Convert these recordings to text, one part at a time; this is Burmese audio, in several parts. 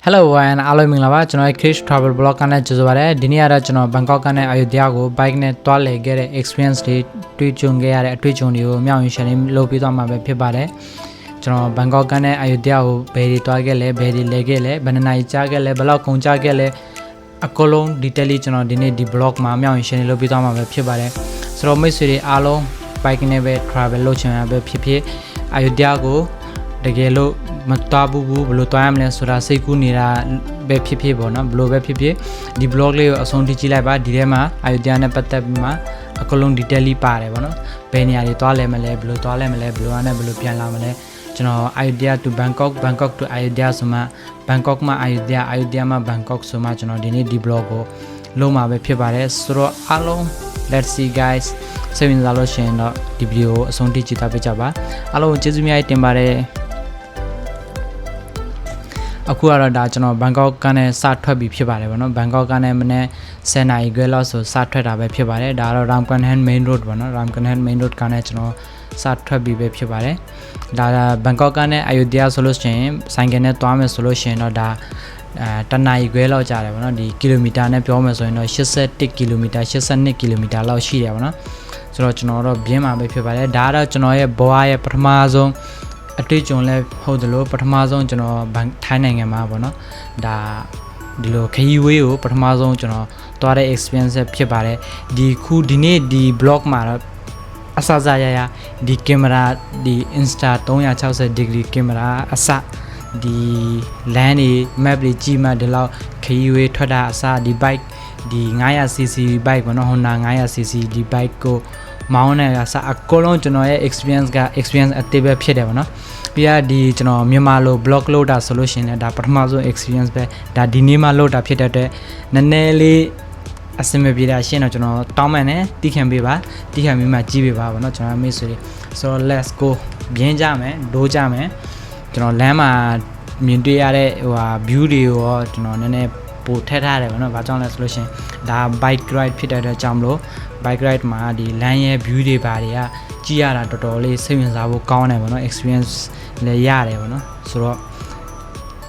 Hello and အားလုံးမင်္ဂလာပါကျွန်တော် Chris Travel Blog ကနေကြိုဆိုပါရစေဒီနေ့ကတော့ကျွန်တော်ဘန်ကောက်ကနေအယူတယားကို bike နဲ့တွားလည်ခဲ့တဲ့ experience တွေတွေ့ကြုံခဲ့ရတဲ့အတွေ့အကြုံတွေကိုမြောက်ရင် share လုပ်ပေးသွားမှာပဲဖြစ်ပါတယ်ကျွန်တော်ဘန်ကောက်ကနေအယူတယားကိုဘယ်တွေတွားခဲ့လဲဘယ်တွေလဲခဲ့လဲဘယ်နှစ်နာရီကြာခဲ့လဲဘယ်လောက်ကုန်ကြခဲ့လဲအကုန်လုံး detail လေးကျွန်တော်ဒီနေ့ဒီ blog မှာမြောက်ရင် share လုပ်ပေးသွားမှာပဲဖြစ်ပါတယ်ဆိုတော့မိတ်ဆွေတွေအားလုံး bike နဲ့ပဲ travel လုပ်ချင်ရပဲဖြစ်ဖြစ်အယူတယားကိုတကယ်လို့မတော်ဘူးဘယ်လိုတွားရမလဲဆိုတာစိတ်ကူးနေတာပဲဖြစ်ဖြစ်ပေါ့နော်ဘယ်လိုပဲဖြစ်ဖြစ်ဒီ blog လေးကိုအဆုံးထိကြည့်လိုက်ပါဒီထဲမှာအယူတယားနဲ့ပတ်သက်ပြီးမှအကုန်လုံး detail လေးပါတယ်ပေါ့နော်ဘယ်နေရာတွေတွားလဲမလဲဘယ်လိုတွားလဲမလဲဘယ်လိုနဲ့ဘယ်လိုပြန်လာမလဲကျွန်တော် Ayutthaya to Bangkok to Ayutthaya ဆိုမှ Bangkok မှာ Ayutthaya မှာ Bangkok ဆိုမှကျွန်တော်ဒီနေ့ဒီ blog ကိုလုံးမှာပဲဖြစ်ပါတယ်ဆိုတော့အားလုံး let's see guys စိတ်ဝင်စားလို့ရှိရင်တော့ဒီ video ကိုအဆုံးထိကြည့်သွားကြပါအားလုံးကျေးဇူးများတင်ပါတယ်အခုကတော့ဒါကျွန်တော်ဘန်ကောက်ကနေစထွက်ပြီးဖြစ်ပါတယ်ဗောနော်ဘန်ကောက်ကနေမနေ့10နာရီခွဲလောက်ဆိုစထွက်တာပဲဖြစ်ပါတယ်ဒါကတော့ Ramkhamhaeng main road ဗောနော် Ramkhamhaeng main road ကနေကျွန်တော်စထွက်ပြီးပဲဖြစ်ပါတယ်ဒါဘန်ကောက်ကနေအယူတယားဆိုလို့ရှိရင်ဆိုင်ကယ်နဲ့သွားမယ်ဆိုလို့ရှိရင်တော့ဒါတနာရီခွဲလောက်ကြာတယ်ဗောနော်ဒီကီလိုမီတာနဲ့ပြောမယ်ဆိုရင်တော့81ကီလိုမီတာ82ကီလိုမီတာလောက်ရှိတယ်ဗောနော်ဆိုတော့ကျွန်တော်တော့ပြင်းမှာပဲဖြစ်ပါတယ်ဒါကတော့ကျွန်တော်ရဲ့ဘဝရဲ့ပထမဆုံးအတွေ့အကြုံလဲဟုတ်တယ်လို့ပထမဆုံးကျွန်တော်ထိုင်းနိုင်ငံမှာပေါ့နော်ဒါဒီလိုခရီးဝေးကိုပထမဆုံးကျွန်တော်သွားတဲ့ experience ဖြစ်ပါတယ်ဒီနေ့ဒီ blog မှာတော့အစစရဒီကင်မရာဒီ Insta 360 degree ကင်မရာအစဒီ land တွေ map တွေကြည့်မှဒီလောက်ခရီးဝေးထွက်တာအစဒီ bike ဒီ 900cc bike ပေါ့နော် Honda 900cc ဒီ bike ကိုမောင်းနေတာစအကုန်လုံးကျွန်တော်ရဲ့ experience အသေးပဲဖြစ်တယ်ဗောနော်ပြီးတော့ဒီကျွန်တော်မြန်မာလို blog လုပ်တာဆိုလို့ရှိရင်လည်းဒါပထမဆုံး experience ပဲဒါဒီနေ့မှလုပ်တာဖြစ်တဲ့အတွက်နည်းနည်းလေးအဆင်မပြေတာရှင်းတော့ကျွန်တော်တောင်းပန်တယ်တီးခံပေးပါတီးခံပြီးမှကြည့်ပေးပါဗောနော်ကျွန်တော်မိတ်ဆွေတွေဆိုတော့ let's go ပြင်းကြမယ်ဒိုးကြမယ်ကျွန်တော်လမ်းမှာမြင်တွေ့ရတဲ့view တွေကိုရောကျွန်တော်နည်းနည်းပို့ထည့်ထားတယ်ဗောနော်ဘာကြောင့်လဲဆိုလို့ရှိရင်ဒါ bike ride ဖြစ်တဲ့အတွက်ကြောင့်မလို့ bike ride မှာဒီ land ရဲ့ view တွေဘာတွေကကြည့်ရတာတော်တော်လေးစိတ်ဝင်စားဖို့ကောင်းတယ်ဗောနော် experience လည်းရတယ်ဗောနော်ဆိုတော့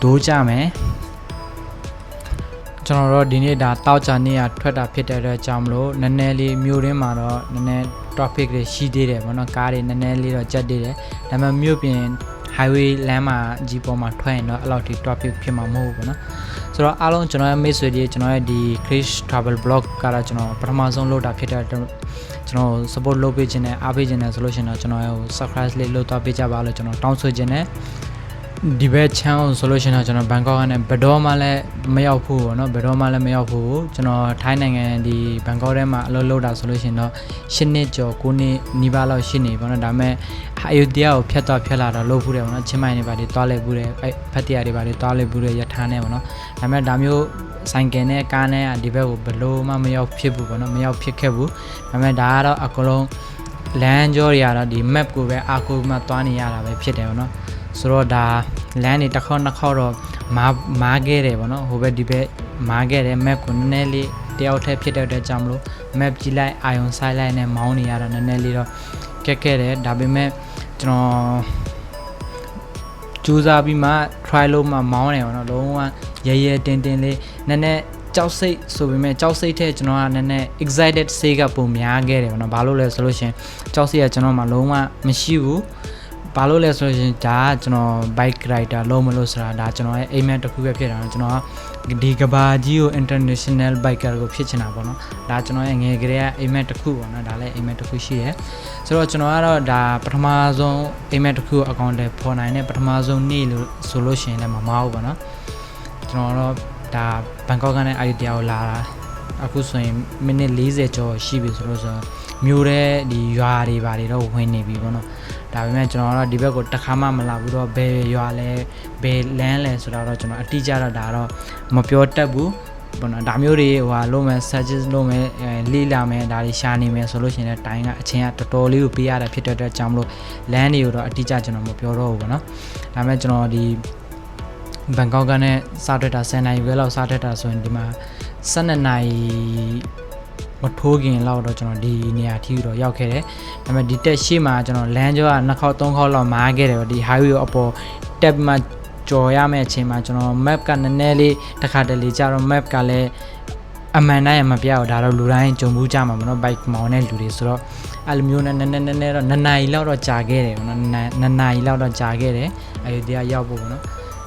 ဒိုးကြမယ်ကျွန်တော်တို့ဒီနေ့ဒါတောက်ချာနေ့ကထွက်တာဖြစ်တဲ့အတွက်ကြောင့်မလို့နည်းနည်းလေးမြို့ရင်းမှာတော့နည်းနည်း traffic တွေရှိသေးတယ်ဗောနော်ကားတွေနည်းနည်းလေးတော့ကြက်သေးတယ်ဒါပေမဲ့မြို့ပြင် highway လမ်းမှာကြီးပေါ်မှာထွက်ရင်တော့အဲ့လောက်ထိ traffic ဖြစ်မှာမဟုတ်ဘူးဗောနော်ဆိုတော့အားလုံးကျွန်တော်ရဲ့မိတ်ဆွေတွေကျွန်တော်ရဲ့ဒီ Chris Travel Blog ကတော့ကျွန်တော်ပထမဆုံးလုပ်တာဖြစ်တဲ့အတွက်ကျွန်တော် support လုပ်ပေးခြင်းနဲ့အားပေးခြင်းနဲ့ဆိုလို့ရှိရင်တော့ကျွန်တော်ရဲ့ subscribe လေးလုပ်သွားပေးကြပါလို့ကျွန်တော်တောင်းဆိုခြင်းနဲ့ဒီဘက် channel ဆိုလို့ရှိရင်တော့ကျွန်တော်ဘန်ကောက်ကနေဘယ်တော့မှလည်းမရောက်ဘူးပေါ့နော်ဘယ်တော့မှလည်းမရောက်ဘူးကျွန်တော်ထိုင်းနိုင်ငံဒီဘန်ကောက်ထဲမှာအလုပ်လုပ်တာဆိုလို့ရှိရင်တော့10နှစ်ကျော်9နှစ်နီးပါးလောက်ရှိနေပေါ့နော်ဒါပေမဲ့အယူတယားကိုဖြတ်လာတော့လုပ်ဘူးတယ်ပေါ့နော်ချင်းမိုင်တွေပါတွေတွားလဲဘူးတယ်ဖတ်တရားတွေပါတွေတွားလဲဘူးတယ်ရထားနဲ့ပေါ့နော်ဒါပေမဲ့ဒါမျိုးဆိုင်ကယ်နဲ့ကားနဲ့ဒီဘက်ကိုဘယ်လိုမှမရောက်ဖြစ်ဘူးပေါ့နော်မရောက်ဖြစ်ခဲ့ဘူးဒါပေမဲ့ဒါကတော့အကုန်လုံးလမ်းကြောတွေကတော့ဒီ map ကိုပဲအားကိုးမှတွားနေရတာပဲဖြစ်တယ်ပေါ့နော်ဆိုတော့ဒါလမ်းတွေတစ်ခေါက်နှစ်ခေါက်တော့မားခဲ့တယ်ဗောနော်ဟိုဘက်ဒီဘက်မားခဲ့တယ် map ကိုနည်းနည်းလေးတယောက်ထက်ဖြစ်တဲ့အတွက်ကြောင့်မလို့ map ကြည့်လိုက်အာယုံဆိုင်လိုက်နဲ့မောင်းနေရတာနည်းနည်းလေးတော့ခက်ခဲ့တယ်ဒါပေမဲ့ကျွန်တော်ကြိုးစားပြီးမှ try လုပ်မှမောင်းတယ်ဗောနော်လုံးဝရဲတင်းလေးနည်းနည်းကြောက်စိတ်ဆိုပေမဲ့ကြောက်စိတ်ထဲကျွန်တော်ကနည်းနည်း excited စိတ်ကပုံများခဲ့တယ်ဗောနော်ဘာလို့လဲဆိုလို့ရှင်ကြောက်စိတ်ကကျွန်တော်မှလုံးဝမရှိဘူးဘာလို့လဲဆိုရင်ဒါကကျွန်တော် bike rider လုံးမလို့ဆိုတာဒါကျွန်တော်ရဲ့အိမ်မက်တစ်ခုပဲဖြစ်တာကျွန်တော်ကဒီကဘာကြီးကို international biker ကိုဖြစ်ချင်တာပေါ့နော်ဒါကျွန်တော်ရဲ့ငယ်ကလေးကအိမ်မက်တစ်ခုပေါ့နော်ဒါလည်းအိမ်မက်တစ်ခုရှိတယ်ဆိုတော့ကျွန်တော်ကတော့ဒါပထမဆုံးအိမ်မက်တစ်ခုအကောင့်ထဲပေါ်နိုင်တဲ့ပထမဆုံးနေ့လို့ဆိုလို့ရှိရင်လည်းမမားဘူးပေါ့နော်ကျွန်တော်တော့ဒါဘန်ကောက်ကနေအယူတယားကိုလာတာအခုဆိုရင်မိနစ်40ကျော်ရှိပြီဆိုလို့ဆိုမြို့ထဲဒီရွာတွေဘာတွေတော့ဝင်နေပြီပေါ့နော်ဒါပေမဲ့ကျွန်တော်တော့ဒီဘက်ကိုတစ်ခါမှမလာဘူးတော့ဘယ်ရွာလဲဘယ်လမ်းလဲဆိုတော့ကျွန်တော်အတိအကျတော့ဒါတော့မပြောတတ်ဘူးပေါ့နော်ဒါမျိုးတွေလုံးမယ် suggest လုံးမယ်လေးလာမယ်ဒါတွေရှာနေမယ်ဆိုလို့ရှိရင်တိုင်းကအချင်းကတော်တော်လေးကိုပေးရတာဖြစ်တဲ့အတွက်ကြောင့်မလို့လမ်းတွေကိုတော့အတိအကျကျွန်တော်မပြောတော့ဘူးပေါ့နော်ဒါပေမဲ့ကျွန်တော်ဒီဘန်ကောက်ကနေစထွက်တာ10နာရီခွဲလောက်စထွက်တာဆိုရင်ဒီမှာ12နာရီမထိုးခင်လောက်တော့ကျွန်တော်ဒီနေရာထိတော့ရောက်ခဲ့တယ်ဒါပေမဲ့ဒီတက်ရှေ့မှာကျွန်တော်လမ်းကျောက2ခေါက်3ခေါက်လောက်မားခဲ့တယ်ဒီ highway ကိုအပေါ်တက်မှ ကြော်ရမယ့်အချိန်မှာကျွန်တော် map ကနည်းနည်းလေးတစ်ခါတလေကြာတော့ map ကလည်းအမှန်တိုင်းမပြတော့ဒါတော့လူတိုင်းကြုံဘူးကြမှာပေါ့နော် bike မောင်းတဲ့လူတွေဆိုတော့အဲ့လိုမျိုးနဲ့နည်းနည်းတော့2နာရီလောက်တော့ကြာခဲ့တယ်ပေါ့နော်2နာရီလောက်တော့ကြာခဲ့တယ်အဲ့ဒီတရားရောက်ဖို့ပေါ့နော်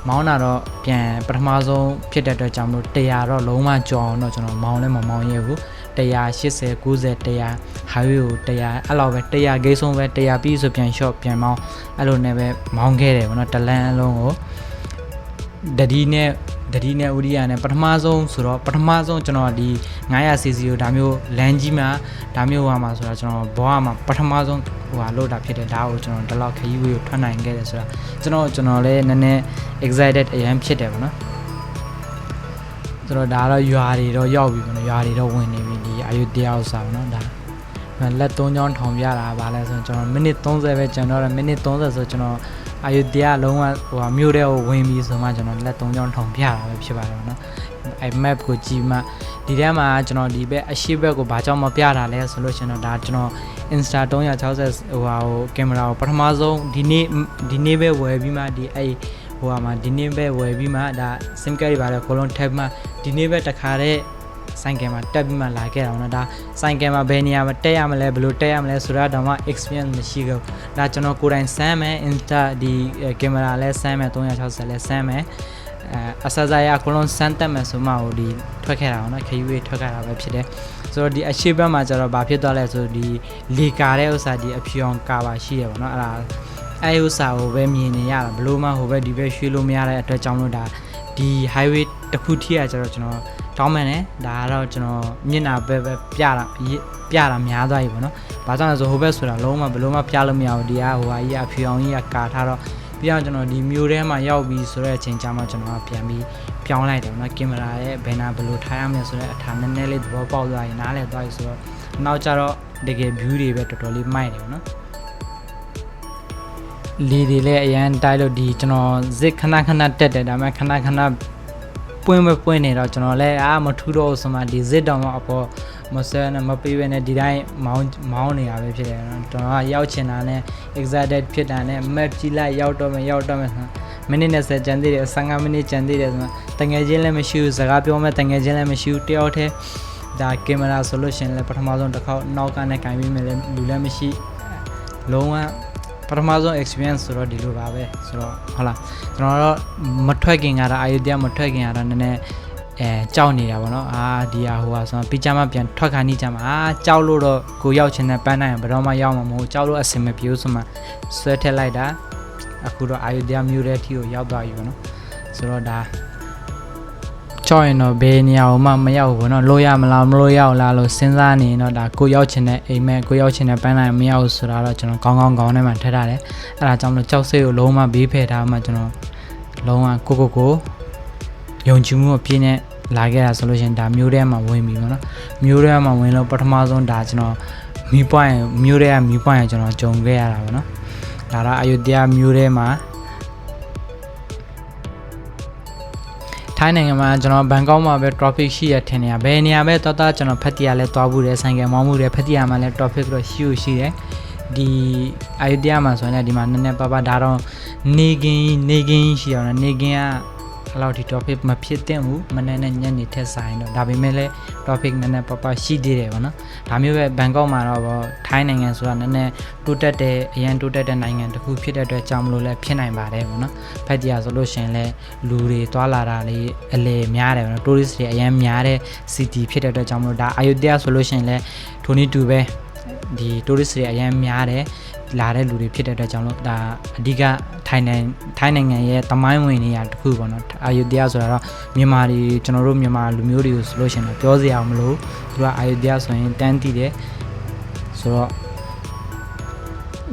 မောင်းတာတော့ပြန်ပထမဆုံးဖြစ်တဲ့အတွက်ကြောင့်မလို့100တော့လုံးဝကြော်အောင်တော့ကျွန်တော်မောင်းလဲမမောင်းရဲဘူး180 90 100 highway ကို100အဲ့လောက်ပဲ100 gate ဆုံးပဲ100ပြီးဆိုပြန် short ပြန်မောင်းအဲ့လိုနဲ့ပဲမောင်းခဲ့တယ်ပေါ့နော်တလန်းအလုံးကိုတတိနဲ့ဥရိယာနဲ့ပထမဆုံးဆိုတော့ပထမဆုံးကျွန်တော်ဒီ900cc ကိုဒါမျိုးလမ်းကြီးမှာဒါမျိုးဟွာမှာဆိုတော့ကျွန်တော်ဘောကမှာပထမဆုံးဟွာလို့တာဖြစ်တယ်ဒါကိုကျွန်တော်ဒီလောက်ခရီးဝေးကိုထွက်နိုင်ခဲ့တယ်ဆိုတာကျွန်တော်လည်းနည်းနည်း excited အရင်ဖြစ်တယ်ပေါ့နော်ဆိုတော့ဒါတော့ရွာတွေတော့ရောက်ပြီပေါ့နော်ရွာတွေတော့ဝင်နေပြီဒီအာယုတရားဥစ္စာပေါ့နော်ဒါလက်3ချောင်းထောင်ပြတာဗာလဲဆိုတော့ကျွန်တော်မိနစ်30ပဲကျန်တော့တယ်မိနစ်30ဆိုကျွန်တော်အာယုတရားလုံးဝဟိုမြို့တဲ့ကိုဝင်ပြီးဆိုမှကျွန်တော်လက်3ချောင်းထောင်ပြတာပဲဖြစ်ပါတယ်ပေါ့နော်အဲ map ကိုကြည့်မှဒီထဲမှာကျွန်တော်ဒီဘက်အရှိဘက်ကိုဘာကြောင့်မပြတာလဲဆိုလို့ရှင်တော့ဒါကျွန်တော် Insta 360ဟိုဟာကိုကင်မရာကိုပထမဆုံးဒီနေ့ပဲဝယ်ပြီးမှဒီအဲ့ဟိုဟာမှာဒီနေ့ပဲဝယ်ပြီးမှဒါ sim card တွေပါလဲခေါလုံးထပ်မှဒီနေ့ပဲတခါတဲ့ဆိုင်ကယ်မှာတက်ပြီးမှလာခဲ့တာပေါ့နော်ဒါဆိုင်ကယ်မှာဘယ်နေရာမှာတက်ရမလဲဘယ်လိုတက်ရမလဲဆိုတာတော့မှ experience မရှိဘူးဒါကျွန်တော်ကိုယ်တိုင်စမ်းမယ် Insta ဒီကင်မရာလဲစမ်းမယ်360လဲစမ်းမယ်အစစရအကုန်လုံးစမ်းတက်မယ်ဆိုမှဟိုဒီထွက်ခဲ့တာပေါ့နော်ခရီးဝေးထွက်ခဲ့တာပဲဖြစ်တယ်ဆိုတော့ဒီအရှိဘက်မှာကျတော့ဘာဖြစ်သွားလဲဆိုဒီလေကာတဲ့ဥစ္စာဒီအဖြူအောင်ကာပါရှိရပေါ့နော်အဲ့ဒါအဲ့ဥစ္စာကိုပဲမြင်နေရတာဘလို့မှဟိုဘက်ဒီဘက်ရွှေ့လို့မရတဲ့အတွက်ကြောင့်လို့ဒါဒီ highway တစ်ခုထိရကျတော့ကျွန်တော်တောင်းမှန်တယ်ဒါကတော့ကျွန်တော်မျက်နှာပဲပြတာများသွားပြီပေါ့နော်ဘာကြောင့်လဲဆိုဟိုဘက်ဆိုတာလုံးဝဘလို့မှပြလို့မရဘူးဒီကဟိုဟာကြီးအဖြူအောင်ကြီးကကာထားတော့ပြီးတော့ကျွန်တော်ဒီမျိုးထဲမှာရောက်ပြီးဆိုတဲ့အချိန်ကျမှကျွန်တော်ပြန်ပြီးပြောင်းလိုက်တယ်နော်ကင်မရာရဲ့ဘယ်နာဘယ်လိုထားရမလဲဆိုတဲ့အထာနည်းနည်းလေးသဘောပေါက်သွားရင်နားလည်သွားပြီဆိုတော့နောက်ကျတော့တကယ် view တွေပဲတော်တော်လေးမိုက်တယ်ပေါ့နော်လီတွေလည်းအရန်တိုက်လို့ဒီကျွန်တော်ဇစ်ခဏတက်တယ်ဒါပေမဲ့ခဏပွင့်နေတော့ကျွန်တော်လည်းမထူးတော့ဆိုမှဒီဇစ်တောင်မှအပေါ်မဆဲနဲ့မပေးဘဲနဲ့ဒီတိုင်းမောင်းနေရပဲဖြစ်တယ်နော်ကျွန်တော်ကရောက်ချင်တာနဲ့ excited ဖြစ်တာနဲ့ map ကြည့်လိုက်ရောက်တော့မယ်မိနစ်20ကျန်သေးတယ်15မိနစ်ကျန်သေးတယ်ဆိုမှတငယ်ချင်းလည်းမရှိဘူးစကားပြောမဲ့တငယ်ချင်းလည်းမရှိဘူးတယောက်တည်းဒါကင်မရာဆိုလို့ရှင်လည်းပထမဆုံးတစ်ခေါက်နောက်ကနေကင်ပြီးမယ်လူလည်းမရှိလုံးဝပထမဆုံး experience ဆိုတော့ဒီလိုပါပဲဆိုတော့ဟုတ်လားကျွန်တော်တော့မထွက်ခင်ကတော့အာယုတရားမထွက်ခင်ကတော့နည်းနည်းကြောက်နေတာပေါ့နော်ဒီဟာဟိုဟာဆိုတော့ပြီးကြမှာပြန်ထွက်ခါနေကြမှာကြောက်လို့တော့ကိုရောက်ချင်တဲ့ပန်းနိုင်ဘယ်တော့မှရောက်မှာမဟုတ်ကြောက်လို့အစင်မပြေဘူးဆိုမှဆွဲထက်လိုက်တာအခုတော့အာယုတရားမျိုးတဲ့အထိကိုရောက်သွားပြီပေါ့နော်ဆိုတော့ဒါချောရင်တော့ဘယ်နေရာမှမရောက်ဘူးပေါ့နော်လို့ရမလားမလို့ရလားလို့စဉ်းစားနေရင်တော့ဒါကိုရောက်ချင်တဲ့အိမ်မက်ကိုရောက်ချင်တဲ့ပန်းနိုင်မရောက်ဘူးဆိုတာတော့ကျွန်တော်ကောင်းထဲမှာထည့်ထားတယ်အဲ့ဒါကြောင့်မလို့ကြောက်စိတ်ကိုလုံးဝဘေးဖယ်ထားမှကျွန်တော်လုံးဝကိုယုံကြည်မှုအပြည့်နဲ့လာခဲ့တာဆိုလို့ရှင်ဒါမျိုးထဲမှာဝင်ပြီပေါ့နော်မျိုးထဲမှာဝင်လို့ပထမဆုံးဒါကျွန်တော်မျိုးထဲကမီးပွိုင်းကျွန်တော်ကြုံခဲ့ရတာပေါ့နော်ဒါတော့အယုဒ္ဓယမျိုးထဲမှာထိုင်းနိုင်ငံမှာကျွန်တော်ဘန်ကောက်မှာပဲ traffic ရှိရထင်နေရဘယ်နေရာပဲတော်ကျွန်တော်ဖက်တီယာလဲသွားဘူးတယ်ဆိုင်ကယ်မောင်းမှုတယ်ဖက်တီယာမှာလဲ traffic တော့ရှိတယ်ဒီအယုဒ္ဓယမှာဆိုရင်ဒီမှာနည်းနည်းပါဒါတော့နေကင်းရှိအောင်နေကင်းကအဲ့လောက်ဒီ topic မဖြစ်သင့်ဘူးမနေ့နဲ့ညနေထက်ဆိုင်တော့ဒါပေမဲ့လည်း topic နည်းနည်းပရှိသေးတယ်ပေါ့နော်ဒါမျိုးပဲဘန်ကောက်မှာတော့ထိုင်းနိုင်ငံဆိုတာနည်းနည်းတိုးတက်တဲ့အရန်တိုးတက်တဲ့နိုင်ငံတစ်ခုဖြစ်တဲ့အတွက်ကြောင့်မလို့လည်းဖြစ်နိုင်ပါတယ်ပေါ့နော်ဖက်တီယာဆိုလို့ရှင်လည်းလူတွေသွားလာတာလေးအလေများတယ်ပေါ့နော် tourist တွေအရန်များတဲ့ city ဖြစ်တဲ့အတွက်ကြောင့်မလို့ဒါအယုဒ္ဓယဆိုလို့ရှင်လည်းထိုနည်းတူပဲဒီ tourist တွေအရန်များတယ်လာတဲ့လူတွေဖြစ်တဲ့အတွက်ကြောင့်လို့ဒါအဓိကထိုင်းနိုင်ငံရဲ့တမိုင်းဝင်နေရာတစ်ခုပေါ့နော်အာယုဒ္ဓယဆိုတာတော့မြန်မာတွေကျွန်တော်တို့မြန်မာလူမျိုးတွေကိုဆိုလို့ရှိရင်တော့ပြောစရာမလိုသူကအာယုဒ္ဓယဆိုရင်တန်းတည်တယ်ဆိုတော့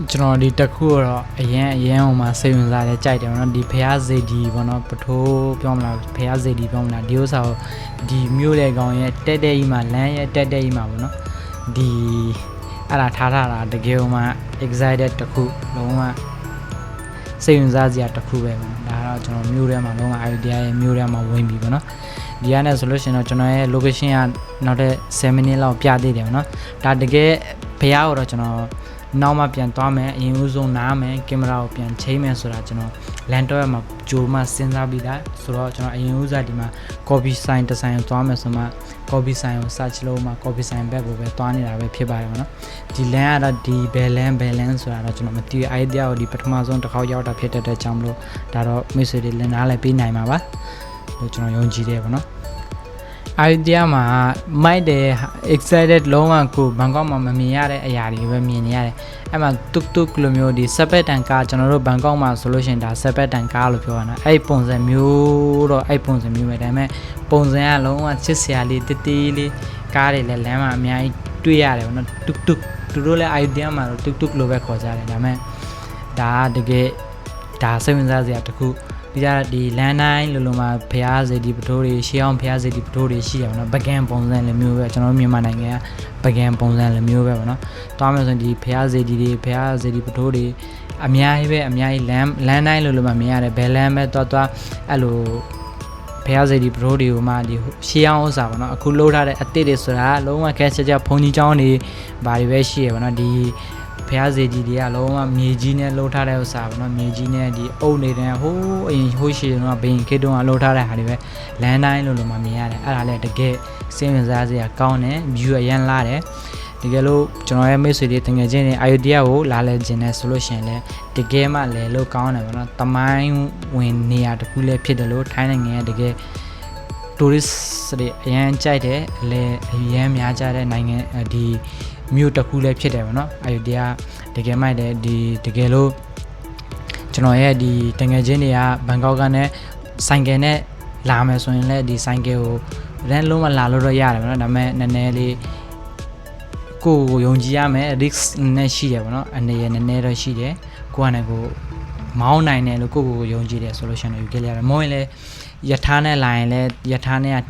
ကျွန်တော်ဒီတစ်ခုတော့အရင်ဟိုမှာစိတ်ဝင်စားတယ်ကြိုက်တယ်ပေါ့နော်ဒီဖျားစေတီပေါ့နော်ပထိုးပြောမလားဖျားစေတီပြောမလားဒီဥစ္စာကိုဒီမြို့လေကောင်ရဲ့တက်ကြီးမှာလမ်းရဲ့တက်ကြီးမှာပေါ့နော်ဒီအဲ့ဒါထားတာတကယ်မှ excited တခုလုံးဝစိတ်ဝင်စားစရာတခုပဲပေါ့ဒါတော့ကျွန်တော်မြို့ထဲမှာလုံးဝ idea ရဲ့မြို့ထဲမှာဝင်ပြီပေါ့နော်ဒီကနေ့ဆိုလို့ရှိရင်တော့ကျွန်တော်ရဲ့ location ကနောက်ထပ်7 minute လောက်ပြသေးတယ်ပေါ့နော်ဒါတကယ်ဘုရားကိုတော့ကျွန်တော် နောက်မှပြန်သွားမယ်အရင်ဦးဆုံးနားမယ်ကင်မရာကိုပြန်ချိန်မယ်ဆိုတာကျွန်တော်လန်တော့မှာဂျိုမှစဉ်းစားပြီးသားဆိုတော့ကျွန်တော်အရင်ဦးစားဒီမှာ copy sign တစ်ဆိုင်ကိုသွားမယ်ဆိုမှ copy sign ကို search လုပ်မှ copy sign ဘက်ကိုပဲသွားနေတာပဲဖြစ်ပါတယ်ဗောနော်ဒီ land ကတော့ဒီ balance ဆိုတာတော့ကျွန်တော်မသိဘူး idea ကိုဒီပထမဆုံးတစ်ခေါက်ရောက်တာဖြစ်တဲ့ကြောင့်မလို့ဒါတော့မိတ်ဆွေတွေလည်းနားလည်ပေးနိုင်မှာပါလို့ကျွန်တော်ယုံကြည်တယ်ဗောနော်idea မှာမိုက်တယ် excited လုံးဝကိုဘန်ကောက်မှာမမြင်ရတဲ့အရာတွေပဲမြင်နေရတယ်အဲ့မှာတုတ်တုတ်လိုမျိုးဒီစပက်တန်ကားကျွန်တော်တို့ဘန်ကောက်မှာဆိုလို့ရှိရင်ဒါစပက်တန်ကားလို့ပြောရတာအဲ့ပုံစံမျိုးတော့အဲ့ပုံစံမျိုးပဲဒါပေမဲ့ပုံစံကလုံးဝချစ်စရာလေးတေးတေးလေးကားတွေလည်းလမ်းမှာအများကြီးတွေ့ရတယ်ဗောနော်တုတ်တုတ်သူတို့လည်း idea မှာတော့တုတ်တုတ်လိုပဲခေါ်ကြတယ်ဒါပေမဲ့ဒါတကယ်ဒါစိတ်ဝင်စားစရာတစ်ခုဒီကြဒီလန်တိုင်းလိုမှာဖျားစေဒီပထိုးတွေရှေးအောင်ဖျားစေဒီပထိုးတွေရှိရပါတော့ပကံပုံစံလိုမျိုးပဲကျွန်တော်တို့မြန်မာနိုင်ငံကပကံပုံစံလိုမျိုးပဲဗောနော်တောင်းမယ်ဆိုရင်ဒီဖျားစေဒီတွေဖျားစေဒီပထိုးတွေအများကြီးပဲအများကြီးလန်တိုင်းလိုမှာမြင်ရတယ်ဘယ်လန်ပဲသွားအဲ့လိုဖျားစေဒီပထိုးတွေကိုမှဒီရှေးအောင်ဥစားဗောနော်အခုလှုပ်ထားတဲ့အစ်စ်တွေဆိုတာလုံးဝခက်ချက်ဖုန်ကြီးချောင်းတွေဘာတွေပဲရှိရဗောနော်ဒီဖျားစေကြီးတွေကလုံးဝမြေကြီးနဲ့လှုပ်ထားတဲ့ဥစ္စာပေါ့နော်မြေကြီးနဲ့ဒီအုပ်နေတဲ့ဟိုးအရင်ဟိုးရှည်တော့ဘိန်ခေတုံးကလှုပ်ထားတဲ့ဟာတွေပဲလမ်းတိုင်းလို့မှမြင်ရတယ်အဲ့ဒါလည်းတကယ်စိတ်ဝင်စားစရာကောင်းတယ် view အရန်လာတယ်တကယ်လို့ကျွန်တော်ရဲ့မိတ်ဆွေတွေတကယ်ချင်းတွေ idea ကိုလာလဲခြင်းနဲ့ဆိုလို့ရှိရင်လည်းတကယ်မှလည်းလို့ကောင်းတယ်ပေါ့နော်တမိုင်းဝင်နေရာတစ်ခုလည်းဖြစ်တယ်လို့ထိုင်းနိုင်ငံရဲ့တကယ် tourist တွေအရန်ကြိုက်တယ်အလဲအရန်များကြတဲ့နိုင်ငံဒီမြို့တစ်ခုလည်းဖြစ်တယ်ဗောနော်အဲ့ဒီတကယ်မိုက်တယ်ဒီတကယ်လို့ကျွန်တော်ရဲ့ဒီတငယ်ချင်းတွေကဘန်ကောက်ကနဲ့ဆိုင်ကယ်နဲ့လာမယ်ဆိုရင်လည်းဒီဆိုင်ကယ်ကိုရန်လုံးမလာလို့တော့ရတယ်ဗောနော်ဒါပေမဲ့နည်းနည်းလေးကိုယုံကြည်ရမယ် risk နဲ့ရှိတယ်ဗောနော်အနေနဲ့နည်းနည်းတော့ရှိတယ်ကိုကလည်းကိုမောင်းနိုင်တယ်လို့ကိုယုံကြည်တယ်ဆိုလို့ရှိရင်ယူခဲ့ရတယ်မောင်းရင်လည်းယထာနဲ့လာရင်လည်းယထာနဲ့150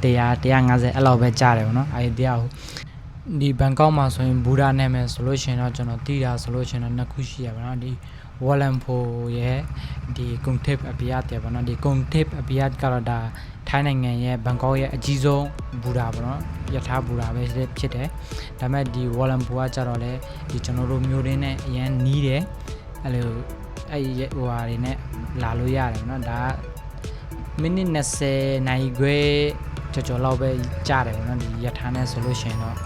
150အဲ့လောက်ပဲကြားတယ်ဗောနော်အဲ့ဒီတရားကိုဒီဘန်ကောက်မှာဆိုရင်ဘူဒါနာမည်ဆိုလို့ရှိရင်တော့ကျွန်တော်သိတာဆိုလို့ရှိရင်တော့နှစ်ခုရှိရပါတော့ဒီဝေါ်လမ်ဖိုရဲ့ဒီကုံထစ်အပီယတ်တယ်ပေါ့နော်ဒီကုံထစ်အပီယတ်ကတော့ဒါထိုင်းနိုင်ငံရဲ့ဘန်ကောက်ရဲ့အကြီးဆုံးဘူဒါပေါ့နော်ယထာဘူဒါပဲဖြစ်တယ်ဒါပေမဲ့ဒီဝေါ်လမ်ဖိုကကြတော့လေဒီကျွန်တော်တို့မျိုးရင်းနဲ့အရန်နီးတယ်အဲ့လိုအဲ့ဟိုဟာတွေနဲ့လာလို့ရတယ်ပေါ့နော်ဒါမိနစ်20နိုင်ခွဲကြော်လောက်ပဲကြားတယ်ပေါ့နော်ဒီယထာနဲ့ဆိုလို့ရှိရင်တော့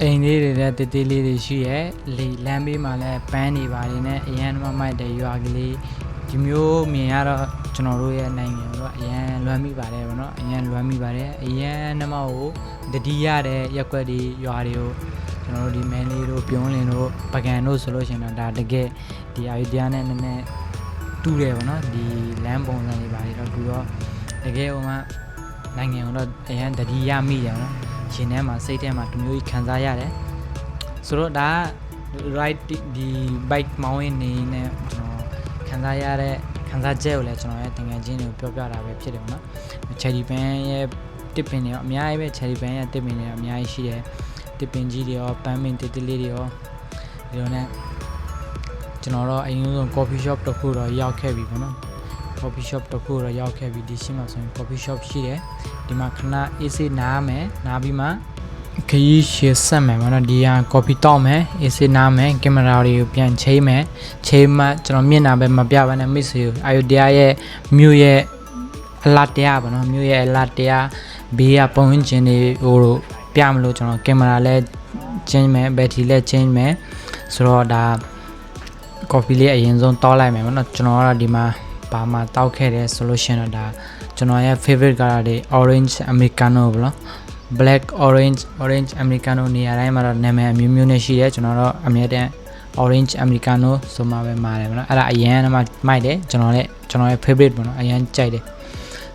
အိမ်လေးတွေလည်းတေးသေးလေးတွေရှိရဲလေလမ်းဘေးမှာလည်းပန်းနေပါတယ်နဲ့အရန်မမိုက်တဲ့ရွာကလေးဒီမျိုးမြင်ရတော့ကျွန်တော်တို့ရဲ့နိုင်ငံတော့အရန်လွမ်းမိပါတယ်ဗောနော်အရန်လွမ်းမိပါတယ်အရန်နှမကိုတတိရတဲ့ရက်ွက်တွေရွာတွေကိုကျွန်တော်တို့ဒီမဲလေးတို့ပြုံးလင်တို့ပကံတို့ဆိုလို့ရှိရင်တော့ဒါတကယ်ဒီ idea နဲ့နည်းနည်းတူတယ်ဗောနော်ဒီလမ်းပုံစံတွေပါတော့တူတော့တကယ်ဟိုမှာနိုင်ငံကတော့အရန်တတိရမိတယ်ဗောနော်ရှင်ထဲမှာစိတ်ထဲမှာတမျိုးကြီးခံစားရတယ်ဆိုတော့ဒါ right ဒီ bike မောင်းရင်းနေနဲ့ကျွန်တော်ခံစားရတဲ့ခံစားချက်ကိုလည်းကျွန်တော်ရဲ့တင်ငယ်ချင်းတွေကိုပြောပြတာပဲဖြစ်တယ်ပေါ့နော် cherry pan ရဲ့တစ်ပင်တွေရောအများကြီးပဲ cherry pan ရဲ့တစ်ပင်တွေရောအများကြီးရှိတယ်တစ်ပင်ကြီးတွေရောပန်းမင်တစ်တစ်လေးတွေရောဒီလိုနဲ့ကျွန်တော်တော့အရင်ဆုံး coffee shop တစ်ခုတော့ရောက်ခဲ့ပြီပေါ့နော် coffee shop တစ်ခုတော့ရောက်ခဲ့ပြီဒီရှိမှဆိုရင် coffee shop ရှိတယ်ဒီမှာခဏအေးဆေးနားမယ်နားပြီးမှခရီးရှည်ဆက်မယ်ဗောနော်ဒီဟာ coffee တောက်မယ်အေးဆေးနားမယ်ကင်မရာတွေကိုပြန်ချိန်မယ်ချိန်မှကျွန်တော်မျက်နှာပဲမပြဘဲနဲ့မိတ်ဆွေကိုအာယုတရားရဲ့မြို့ရဲ့အလားတရားဗောနော်မြို့ရဲ့အလားတရားဘေးကပုံရင်းချင်းတွေဟိုပြမလို့ကျွန်တော်ကင်မရာလဲချင်းမယ်ဘက်ထရီလဲချင်းမယ်ဆိုတော့ဒါ coffee လေးအရင်ဆုံးတောက်လိုက်မယ်ဗောနော်ကျွန်တော်ကတော့ဒီမှာဘာမှတောက်ခဲ့တယ်ဆိုလို့ရှိရင်တော့ဒါကျွန်တော်ရဲ့ favorite ကတော့ဒီ orange americano ဗောနော် black orange americano နေရာတိုင်းမှာတော့နာမည်အမျိုးမျိုးနဲ့ရှိတယ်ကျွန်တော်တော့အမြဲတမ်း orange americano ဆိုမှပဲမှားတယ်ဗောနော်အဲ့ဒါအရင်ကမှမိုက်တယ်ကျွန်တော်ရဲ့ favorite ဗောနော်အရင်ကြိုက်တယ်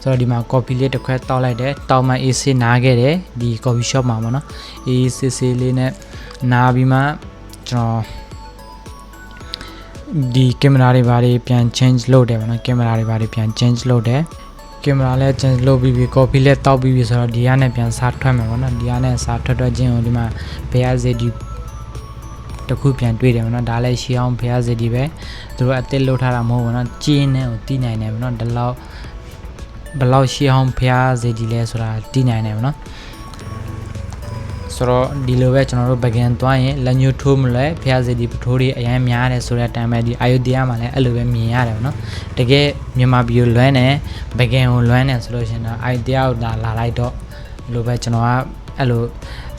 ဆိုတော့ဒီမှာ coffee လေးတစ်ခွက်တောက်လိုက်တယ်တောက်မှ AC နားခဲ့တယ်ဒီ coffee shop မှာဗောနော် AC လေးနဲ့နားပြီးမှကျွန်တော်ဒီကင်မရာတွေဘာတွေပြန် change လုပ်တယ်ဗောနော်ကင်မရာတွေဘာတွေပြန် change လုပ်တယ်ကင်မရာလည်း change လုပ်ပြီး coffee လည်းတောက်ပြီးဆိုတော့ဒီကနဲ့ပြန်စားထွက်မယ်ဗောနော်ဒီကနဲ့စားထွက်ခြင်းကိုဒီမှာဘယ်အစေဒီတခုပြန်တွေ့တယ်ဗောနော်ဒါလည်းရှီအောင်ဘယ်အစေဒီပဲသူတို့အသစ်လုပ်ထားတာမဟုတ်ဗောနော်ကျင်းနဲ့ကိုတီးနိုင်တယ်ဗောနော်ဒီလောက်ဘယ်လောက်ရှီအောင်ဘယ်အစေဒီလဲဆိုတာတီးနိုင်တယ်ဗောနော် ဆိုတော့ဒီလိုပဲကျွန်တော်တို့ပကံသွားရင်လက်ညှိုးထိုးမလဲဖျားစီဒီပထိုးတွေအရင်များတယ်ဆိုတဲ့အတိုင်းပဲဒီအာယုတရားမှာလည်းအဲ့လိုပဲမြင်ရတယ်ပေါ့နော်တကယ်မြန်မာပြည်ကိုလွမ်းတယ်ပကံကိုလွမ်းတယ်ဆိုလို့ရှိရင်တော့အာယုတရားကိုလာလိုက်တော့လိုပဲကျွန်တော်ကအဲ့လို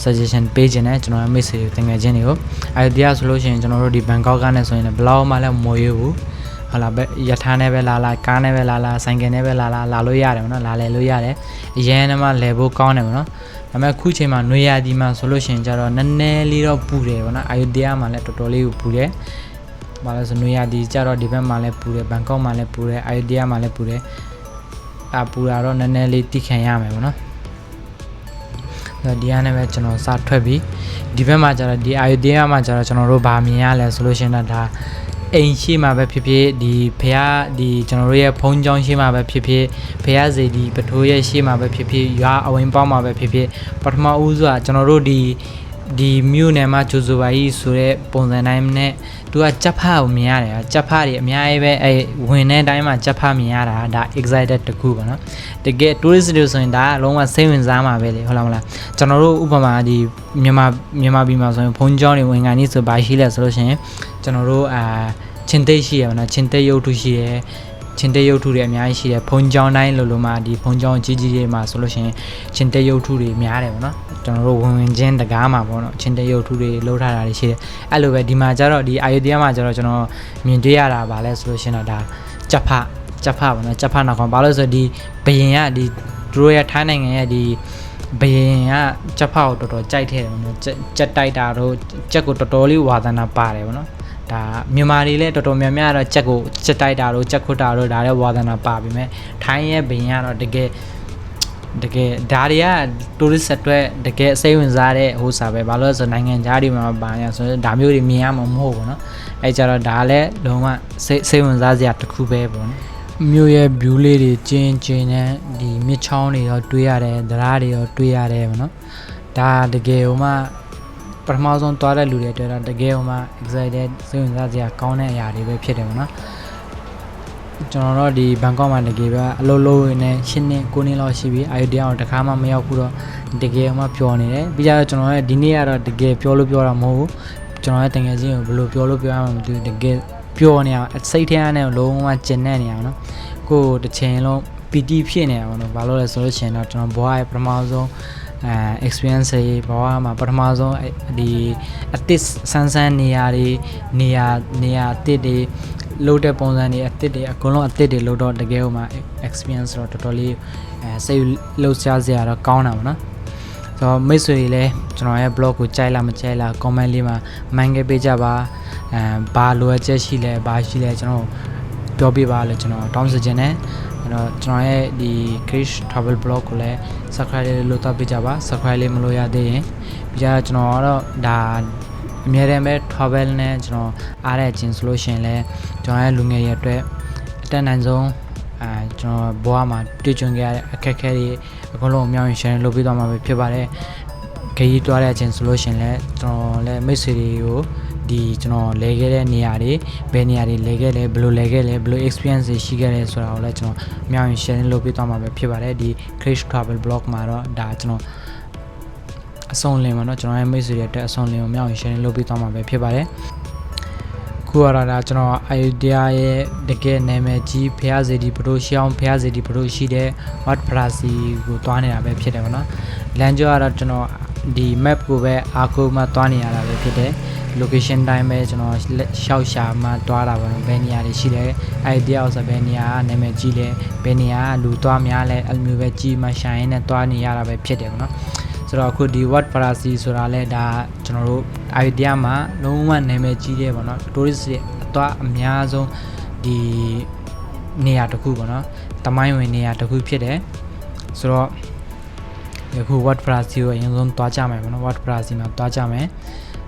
suggestion ပေးခြင်းနဲ့ကျွန်တော်မိတ်ဆွေတွေတကယ်ချင်းတွေကိုအာယုတရားဆိုလို့ရှိရင်ကျွန်တော်တို့ဒီဘန်ကောက်ကနေဆိုရင်လည်းဘလောက်မှလည်းမွေးဘူးဟုတ်လားရထားနဲ့ပဲလာကားနဲ့ပဲလာဆိုင်ကယ်နဲ့ပဲလာလို့ရတယ်ပေါ့နော်လာလဲလို့ရတယ်အရင်ကမှလဲဖို့ကောင်းတယ်ပေါ့နော်ဒါပေမဲ့ခုချိန်မှာနွေရာသီမှာဆိုလို့ရှိရင်ကျတော့နည်းနည်းလေးတော့ပူတယ်ပေါ့နော်အာယုတရားမှာလည်းတော်တော်လေးကိုပူတယ်ဘာလို့ဆိုနွေရာသီကျတော့ဒီဘက်မှာလည်းပူတယ်ဘန်ကောက်မှာလည်းပူတယ်အာယုတရားမှာလည်းပူတယ်ပူတာတော့နည်းနည်းလေးတိခံရမယ်ပေါ့နော်ဒီအနေနဲ့ကျွန်တော်စထွက်ပြီးဒီဘက်မှာကျတော့ဒီအာယုတရားမှာကျတော့ကျွန်တော်တို့ဗာမြင်ရလဲဆိုလို့ရှိရင်ဒါအိမ်ရှိမှာပဲဖြစ်ဖြစ်ဒီဖះဒီကျွန်တော်တို့ရဲ့ဖုံးကြောင်းရှိမှာပဲဖြစ်ဖြစ်ဖះစေဒီပထိုးရဲ့ရှိမှာပဲဖြစ်ဖြစ်ရွာအဝင်ပေါက်မှာပဲဖြစ်ဖြစ်ပထမဦးစွာကျွန်တော်တို့ဒီမြို့နယ်မှာကျူဇူပါကြီးဆိုတဲ့ပုံစံတိုင်းနဲ့သူကကြက်ဖကိုမြင်ရတယ်ကြက်ဖတွေအများကြီးပဲအဲဝင်တဲ့အတိုင်းမှာကြက်ဖမြင်ရတာဒါ excited တခုပေါ့နော်တကယ် tourist တွေဆိုရင်ဒါအလုံးဝစိတ်ဝင်စားမှာပဲလေဟုတ်လားမလားကျွန်တော်တို့ဥပမာဒီမြန်မာပြည်မှာဆိုရင်ဖုန်းကြောင်းတွေဝင်ကန်နေဆိုပါရှိလဲဆိုလို့ရှိရင်ကျွန်တော်တို့ချင်းသိရှိရပါတော့ချင်းသိရုပ်ထုရှိတယ်ချင်းသိရုပ်ထုတွေအများကြီးရှိတယ်ဖုန်းကြောင်းတိုင်းလိုမှဒီဖုန်းကြောင်းကြီးတွေမှာဆိုလို့ရှိရင်ချင်းသိရုပ်ထုတွေများတယ်ပေါ့နော်ကျွန်တော်တို့ဝင်ချင်းတကားမှာပေါ့နော်ချင်းတရုပ်ထုတွေလှုပ်ထားတာတွေရှိတယ်အဲ့လိုပဲဒီမှာကျတော့ဒီအာယုတရားမှာကျတော့ကျွန်တော်မြင်တွေ့ရတာဗာလဲဆိုလို့ရှိရင်တော့ဒါကြက်ဖပေါ့နော်ကြက်ဖနောက်ခေါင်းဘာလို့ဆိုဒီဘယင်ကဒီသူတို့ရဲ့ထိုင်းနိုင်ငံရဲ့ဒီဘယင်ကကြက်ဖကိုတော်တော်ကြိုက်ထဲတယ်ပေါ့နော်ကြက်တိုက်တာတို့ကြက်ကိုတော်တော်လေးဝါသနာပါတယ်ပေါ့နော်ဒါမြန်မာတွေလည်းတော်တော်များများတော့ကြက်ကိုကြက်တိုက်တာတို့ကြက်ခွတ်တာတို့ဒါလည်းဝါသနာပါပြီမဲ့ထိုင်းရဲ့ဘယင်ကတော့တကယ်ဒါတွေက tourist အတွက်တကယ်စိတ်ဝင်စားတဲ့ဟိုစားပဲဘာလို့လဲဆိုနိုင်ငံခြားတွေမှာပါရဆိုတော့ဒါမျိုးတွေမြင်ရမှာမဟုတ်ဘူးเนาะအဲကြတော့ဒါလည်းလုံးဝစိတ်ဝင်စားစရာတစ်ခုပဲပေါ့နော်မြို့ရဲ့ view လေးတွေကျင်းနဲ့ဒီမြစ်ချောင်းတွေရောတွေ့ရတယ်တရားတွေရောတွေ့ရတယ်ပေါ့နော်ဒါတကယ်ဟိုမှပထမဆုံးသွားတဲ့လူတွေတွေ့တာတကယ်ဟိုမှ excited စိတ်ဝင်စားစရာကောင်းတဲ့အရာတွေပဲဖြစ်တယ်ပေါ့နော်ကျွန်တော်တို့ဒီဘန်ကောက်မှာတကယ်ပဲအလုပ်လုပ်ရင်းနဲ့9နှစ်9နှစ်လောက်ရှိပြီအာယုတရားအောင်တခါမှမရောက်ဘူးတော့တကယ်မှပျော်နေတယ်ပြီးကြတော့ကျွန်တော်ရဲ့ဒီနေ့ကတော့တကယ်ပြောတာမဟုတ်ဘူးကျွန်တော်ရဲ့တကယ်ချင်းကိုဘယ်လိုပြောလို့ပြောရမှာမသိဘူးတကယ်ပျော်နေအောင်စိတ်ထဲကနေလုံးဝကျဉ်နေနေအောင်နော်ကိုယ်တစ်ချိန်လုံးပီတိဖြစ်နေအောင်နော်ဘာလို့လဲဆိုလို့ရှိရင်တော့ကျွန်တော်ဘွားရဲ့ပထမဆုံးexperience တွေဘဝမှာပထမဆုံးဒီအသစ်ဆန်းနေရာတွေနေရာအသစ်တွေလို့တဲ့ပုံစံတွေအသစ်တွေအကုန်လုံးအသစ်တွေလို့တော့တကယ်ဟိုမှာ experience တော့တော်တော်လေးစိတ်လှုပ်ရှားစရာတော့ကောင်းတာပေါ့နော်ဆိုတော့မိတ်ဆွေတွေလည်းကျွန်တော်ရဲ့ blog ကိုကြိုက်လားမကြိုက်လား comment လေးမှာမှန်ခဲ့ပေးကြပါဘာလိုအပ်ချက်ရှိလဲဘာရှိလဲကျွန်တော်ပြောပြပါလို့ကျွန်တော်တောင်းဆိုချင်တယ်အဲ့တော့ကျွန်တော်ရဲ့ဒီ Krish Travel Blog ကိုလည်း subscribe လေးလုပ်တော့ပေးကြပါ subscribe လေးမလုပ်ရသေးရင်ပြီးကြကျွန်တော်ကတော့ဒါအများတမ်းပဲ travel နဲ့ကျွန်တော်အားရခြင်းဆိုလို့ရှိရင်လည်းကျွန်တော်ရဲ့လူငယ်ရဲ့အတွက်အတက်နိုင်ဆုံးကျွန်တော်ဘဝမှာတွေ့ကြုံခဲ့ရတဲ့အခက်အခဲတွေအကုန်လုံးအများကြီး share လုပ်ပေးသွားမှာပဲဖြစ်ပါတယ်ခရီးသွားရခြင်းဆိုလို့ရှိရင်လည်းကျွန်တော်လည်းမိတ်ဆွေတွေကိုဒီကျွန်တော်လဲခဲ့တဲ့နေရာတွေဘယ်နေရာတွေလဲခဲ့လဲဘယ်လိုလဲခဲ့လဲဘယ်လို experience တွေရှိခဲ့လဲဆိုတာကိုလည်းကျွန်တော်အများကြီး share လုပ်ပေးသွားမှာပဲဖြစ်ပါတယ်ဒီ Krish Travel Blog မှာတော့ဒါကျွန်တော်အဆုံးလင်းပါတော့ကျွန်တော်ရဲ့မိတ်ဆွေတွေအတွက်အဆုံးလင်းကိုမြောက်ရင် share လုပ်ပေးသွားမှာပဲဖြစ်ပါတယ်ခုကတော့ဒါကျွန်တော်အာယုတရားရဲ့တကယ်နာမည်ကြီးဖျားစေတီပရိုရှောင်းဖျားစေတီပရိုရှိတဲ့ Wat Prasi ကိုတွားနေတာပဲဖြစ်တယ်ပေါ့နော်လမ်းကြောကတော့ကျွန်တော်ဒီ map ကိုပဲအားကိုးမှတွားနေရတာပဲဖြစ်တယ် location တိုင်းပဲကျွန်တော်ရှောက်ရှာမှတွားတာပေါ့နော်ဘယ်နေရာတွေရှိလဲအာယုတရားဆိုဘယ်နေရာနာမည်ကြီးလဲဘယ်နေရာလူတွားများလဲအဲ့လိုမျိုးပဲကြီးမှရှာရင်းနဲ့တွားနေရတာပဲဖြစ်တယ်ပေါ့နော်ဆိုတော့အခုဒီ Wat Prasi ဆိုတာလဲဒါကျွန်တော်တို့အာယုတရားမှာလုံးဝနာမည်ကြီးတယ်ပေါ့နော် tourist တွေအသွားအများဆုံးဒီနေရာတစ်ခုပေါ့နော်တမိုင်းဝင်နေရာတစ်ခုဖြစ်တယ်ဆိုတော့အခု Wat Prasi ကိုအရင်ဆုံးတွားကြမယ်ပေါ့နော် Wat Prasi မှာတွားကြမယ်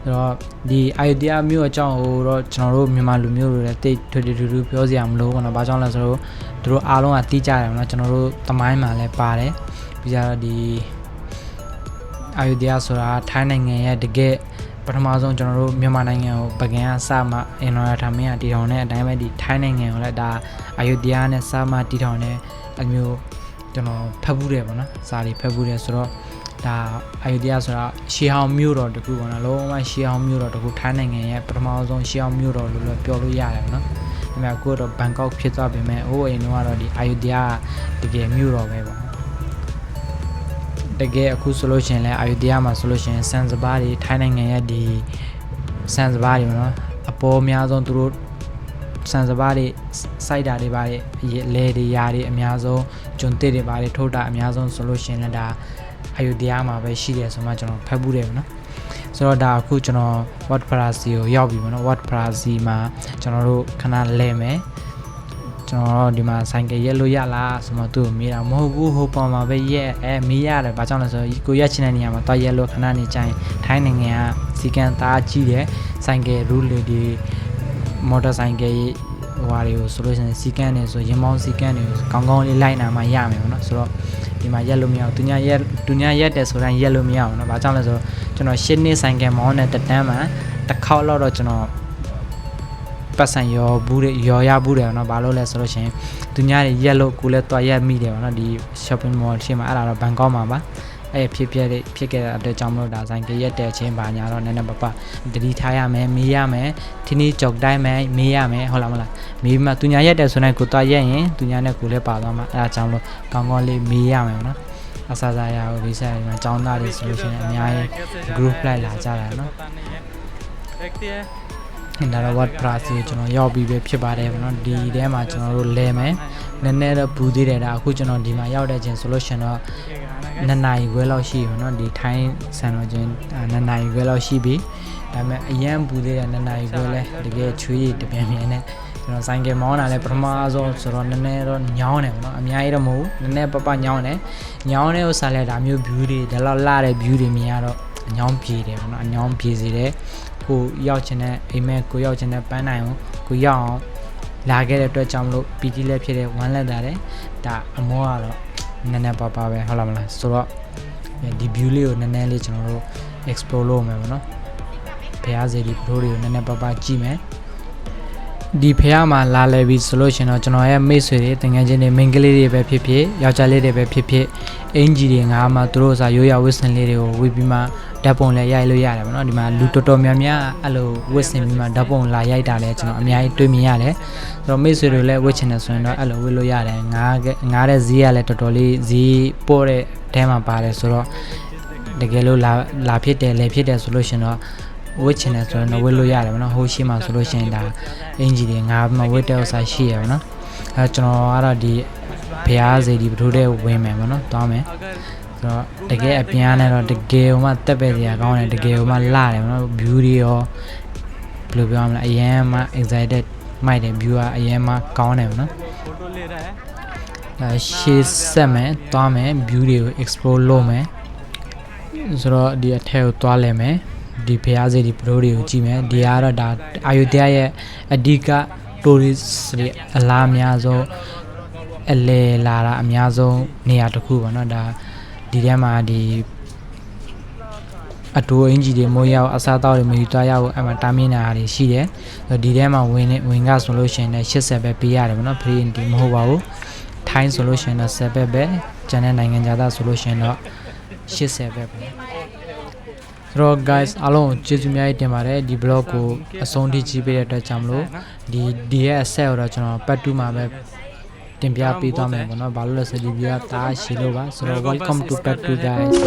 ဆိုတော့ဒီအာယုတရားမျိုးအကြောင်းဟိုတော့ကျွန်တော်တို့မြန်မာလူမျိုးတွေလည်းတိတ်ထွေထူးပြောစရာမလိုဘူးပေါ့နော်ဘာကြောင့်လဲဆိုတော့သူတို့အားလုံးကတီးကြတယ်ပေါ့နော်ကျွန်တော်တို့တမိုင်းမှာလည်းပါတယ်ပြီးကြတော့ဒီအာယုတရားဆိုတာထိုင်းနိုင်ငံရဲ့တကယ်ပထမဆုံးကျွန်တော်တို့မြန်မာနိုင်ငံကိုပကံကစမှအင်ဒိုနီးရှားမင်းကတည်ထောင်တဲ့အတိုင်းပဲဒီထိုင်းနိုင်ငံကိုလည်းဒါအာယုတရားနဲ့စမှတည်ထောင်တဲ့အမျိုးကျွန်တော်ဖတ်ဘူးတယ်ပေါ့နော်စာတွေဖတ်ဘူးတယ်ဆိုတော့ ဒါအာယုဒယာဆိုတာရှီဟောင်မြို့တော်တခုပေါ့နော်လုံးဝရှီဟောင်မြို့တော်တခုထိုင်းနိုင်ငံရဲ့ပထမဆုံးရှီဟောင်မြို့တော်လို့လည်းပြောလို့ရတယ်ပေါ့နော်ဒါပေမဲ့အခုတော့ဘန်ကောက်ဖြစ်သွားပြီမဲ့ဟိုအိမ်တော့ဒီအာယုဒယာတကယ်မြို့တော်ပဲပေါ့တကယ်အခုဆိုလို့ရှိရင်လည်းအာယုဒယာမှာဆိုလို့ရှိရင်စံစပါးတွေထိုင်းနိုင်ငံရဲ့ဒီစံစပါးတွေပေါ့နော်အပေါ်အများဆုံးသူတို့စံစပါးတွေစိုက်တာတွေပါလေတွေຢာတွေအများဆုံးဂျွန်တစ်တွေပါထုတ်တာအများဆုံးဆိုလို့ရှိရင်လည်းဒါအာယုဒယာမှာပဲရှိတယ်ဆိုမှကျွန်တော်ဖတ်ဘူးတယ်ပေါ့နော်ဆိုတော့ဒါအခုကျွန်တော် Wat Prasi ကိုရောက်ပြီပေါ့နော် Wat Prasi မှာကျွန်တော်တို့ခဏလဲမယ်ကျွန်တော်ဒီမှာဆိုင်ကရက်လို့ရလားဆိုမှသူ့ကိုမေးတာမဟုတ်ဘူးဟိုပေါ်မှာပဲရက်မေးရတယ်ဘာကြောင့်လဲဆိုတော့ကိုရက်ချင်တဲ့နေရာမှာတွားရက်လို့ခဏနေကြရင်ထိုင်းနိုင်ငံကစီကံသားကြီးတယ်ဆိုင်က rule တွေမော်တော်ဆိုင်ကဟိုဟာတွေကိုဆိုလို့ရှိရင်စီကံနေဆိုရင်မောင်းစီကံတွေကောင်းကောင်းလေးလိုက်နာမှရမယ်ပေါ့နော်ဆိုတော့ဒီမှာရက်လို့မရဘူးသူညာရက်တယ်ဆိုတိုင်းရက်လို့မရဘူးเนาะဘာကြောင့်လဲဆိုတော့ကျွန်တော်ရှစ်နှစ်ဆိုင်ကမောင်းတဲ့တက်တန်းမှာတစ်ခေါက်တော့ကျွန်တော်ပတ်စံရောဘူးတွေရောရဘူးတယ်เนาะဘာလို့လဲဆိုလို့ရှိရင်သူညာတွေရက်လို့ကိုလည်းတွားရက်မိတယ်ပေါ့နော်ဒီ shopping mall ရှင်းမှာအဲ့ဒါတော့ဘန်ကောက်မှာပါအဲ့ဖြစ်ခဲ့တဲ့အတွက်ကြောင့်မလို့ဒါဆိုင်ကရက်တဲ့ချင်းပါညာတော့နည်းနည်းပပတတိထားရမယ်မေးရမယ်ဒီနေ့ကြောက်တိုင်းမယ်မေးရမယ်ဟုတ်လားမလားမေးမှသူညာရက်တယ်ဆိုရင်ကိုတွားရက်ရင်သူညာနဲ့ကိုလည်းပါသွားမှာအဲ့ဒါကြောင့်လို့ကောင်းကောင်းလေးမေးရမယ်ပေါ့နော်အစားစားရကိုဒီဆက်မှာចောင်းသားတွေဆိုလို့ရှိရင်အများကြီး group လိုက်လာကြတာเนาะဒါတော့ Wat Prasi ကျွန်တော်ရောက်ပြီးပဲဖြစ်ပါတယ်ပေါ့နော်ဒီထဲမှာကျွန်တော်တို့လဲမယ်နည်းနည်းတော့ဘူးသေးတယ်ဒါအခုကျွန်တော်ဒီမှာရောက်တဲ့ချင်းဆိုလို့ရှင်တော့2နာရီခွဲလောက်ရှိပြီเนาะဒီထိုင်းစံတော်ချင်း2နာရီခွဲလောက်ရှိပြီဒါပေမဲ့အရန်ဘူးသေးတယ်2နာရီခွဲလဲတကယ်ချွေးရည်တပြန်ပြန်နဲ့ကျွန်တော်ဆိုင်ကမောင်းတာလဲပထမဆုံးဆိုတော့နည်းနည်းတော့ညောင်းတယ်ပေါ့နော်အများကြီးတော့မဟုတ်ဘူးနည်းနည်းပညောင်းတယ်ဥစားလဲဒါမျိုး view တွေဒါလောက်လာတဲ့ view တွေမြင်ရတော့အညောင်းပြေတယ်ပေါ့နော်အညောင်းပြေစေတယ်ကိုရောက်ချင်တဲ့အိမ်မက်ကိုရောက်ချင်တဲ့ပန်းနိုင်ကိုရောက်အောင်လာခဲ့တဲ့အတွက်ကြောင့်မလို့ PT လည်းဖြစ်တဲ့ဝမ်းလက်တာတယ်ဒါအမောကတော့နည်းနည်းပါပဲဟုတ်လားမလားဆိုတော့ဒီ view လေးကိုနည်းနည်းလေးကျွန်တော်တို့ explore လုပ်မယ်ပေါ့နော်ဖះစေဒီပရိုးတွေကိုနည်းနည်းပါကြည့်မယ်ဒီဖះမှာလာလဲပြီဆိုလို့ရှင်တော့ကျွန်တော်ရဲ့မိတ်ဆွေတွေတငယ်ချင်းတွေမိန်းကလေးတွေပဲဖြစ်ဖြစ်ယောက်ျားလေးတွေပဲဖြစ်ဖြစ်အင်ဂျီတွေငါမှသူတို့စာရိုးရဝစ်စင်လေးတွေကိုဝေပြီးမှဓာတ်ပုံလည်းရိုက်လို့ရတယ်ပေါ့နော်ဒီမှာလူတော်တော်များများအဲ့လိုဝစ်စင်ပြီးမှဓာတ်ပုံလာရိုက်တာလည်းကျွန်တော်အများကြီးတွေ့မြင်ရတယ်ဆိုတော့မိတ်ဆွေတွေလည်းဝစ်ချင်တယ်ဆိုရင်တော့အဲ့လိုဝစ်လို့ရတယ်ငါတဲ့ဈေးကလည်းတော်တော်လေးဈေးပို့တဲ့အဲမှာပါတယ်ဆိုတော့တကယ်လို့လာဖြစ်တယ်လေဖြစ်တယ်ဆိုလို့ရှင်တော့ဝစ်ချင်တယ်ဆိုတော့ဝစ်လို့ရတယ်ပေါ့နော်ဟိုရှိမှဆိုလို့ရှိရင်ဒါအင်ဂျီတွေငါမဝစ်တဲ့ဥစ္စာရှိရပါတော့အဲကျွန်တော်ကတော့ဒီဖျားစေဒီပထိုးတဲ့ဝင်မယ်ပေါ့နော်တောင်းမယ်ဆိုတော့တကယ်အပြန်နဲ့တော့တကယ်ဟိုမှတက်ပဲစရာကောင်းတယ်တကယ်ဟိုမှလာတယ်ပေါ့နော် view တွေရောဘယ်လိုပြောမလဲအရင်မှ excited မိုက်တယ် view ကအရင်မှကောင်းတယ်ပေါ့နော်ရှေ့ဆက်မယ်တောင်းမယ် view တွေကို explore လုပ်မယ်ဆိုတော့ဒီအထက်ကိုသွားလဲမယ်ဒီဖျားစေဒီပရိုးတွေကိုကြည့်မယ်ဒီကတော့ဒါအာယုဒယာရဲ့အဓိက tourist တွေအလားအများဆုံးအလဲလာတာအများဆုံးနေရာတစ်ခုပေါ့နော်ဒါဒီထဲမှာဒီအတူအင်ဂျီတွေမိုးရောက်အစားတောက်တွေမယူသွားရဘူးအမှတာမင်းနာတွေရှိတယ်ဒီထဲမှာဝင်ကဆိုလို့ရှိရင်လည်း80ပဲပေးရတယ်ပေါ့နော် free entry မဟုတ်ပါဘူးထိုင်းဆိုလို့ရှိရင်တော့10ပဲကျန်တဲ့နိုင်ငံသားဆိုလို့ရှိရင်တော့80ပဲပေါ့ဆိုတော့ guys အားလုံးကျေးဇူးများတင်ပါတယ်ဒီ blog ကိုအဆုံးထိကြည့်ပေးတဲ့အတွက်ကြောင့်မလို့ဒီရဲ့အဆက်တော့ကျွန်တော်ပတ်2မှာပဲတင်ပြပေးသွားမယ်ပေါ့နော်ဘာလို့လဲဆိုဒီ video ကတားရှိလို့ပါဆိုတော့ welcome to part 2 guys